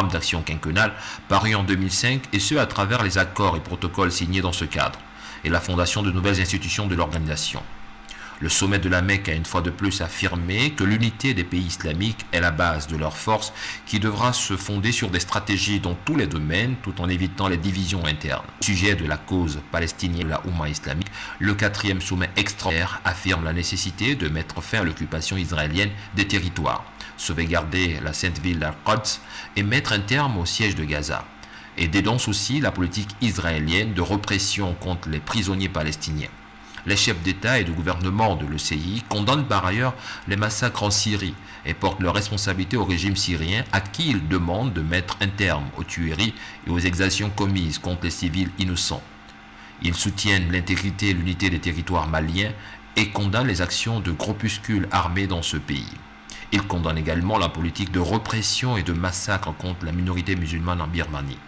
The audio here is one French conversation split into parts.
d'action quinquennale paru en 2005 et ce à travers les accords et protocoles signés dans ce cadre et la fondation de nouvelles institutions de l'organisation. Le sommet de la Mecque a une fois de plus affirmé que l'unité des pays islamiques est la base de leur force qui devra se fonder sur des stratégies dans tous les domaines tout en évitant les divisions internes. Au sujet de la cause palestinienne de la Oumma islamique, le 4e sommet extraordinaire affirme la nécessité de mettre fin à l'occupation israélienne des territoires, sauvegarder la sainte ville d'Al-Quds et mettre un terme au siège de Gaza, et dénonce aussi la politique israélienne de répression contre les prisonniers palestiniens. Les chefs d'État et de gouvernement de l'ECI condamnent par ailleurs les massacres en Syrie et portent leur responsabilité au régime syrien à qui ils demandent de mettre un terme aux tueries et aux exactions commises contre les civils innocents. Ils soutiennent l'intégrité et l'unité des territoires maliens et condamnent les actions de groupuscules armés dans ce pays. Ils condamnent également la politique de répression et de massacre contre la minorité musulmane en Birmanie.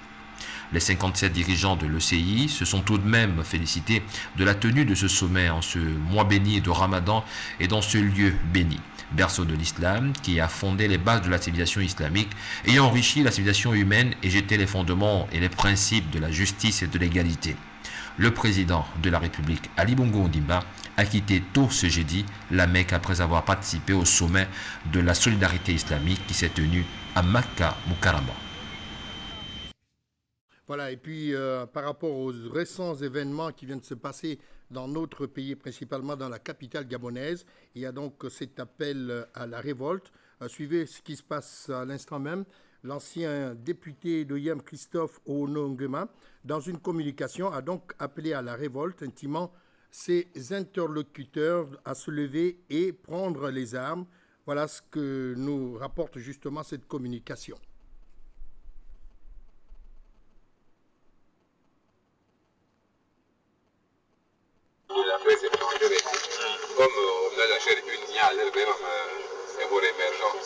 Les 57 dirigeants de l'ECI se sont tout de même félicités de la tenue de ce sommet en ce mois béni de Ramadan et dans ce lieu béni, berceau de l'islam qui a fondé les bases de la civilisation islamique, ayant enrichi la civilisation humaine et jeté les fondements et les principes de la justice et de l'égalité. Le président de la République, Ali Bongo Ondimba, a quitté tôt ce jeudi la Mecque après avoir participé au sommet de la solidarité islamique qui s'est tenu à Makka Mukarrama. Voilà, et puis par rapport aux récents événements qui viennent de se passer dans notre pays, principalement dans la capitale gabonaise, il y a donc cet appel à la révolte. Suivez ce qui se passe à l'instant même. L'ancien député de Yem, Christophe Onongema, dans une communication, a donc appelé à la révolte, intimant ses interlocuteurs à se lever et prendre les armes. Voilà ce que nous rapporte justement cette communication. Comme on a la chaîne une, il y a l'événement émergent.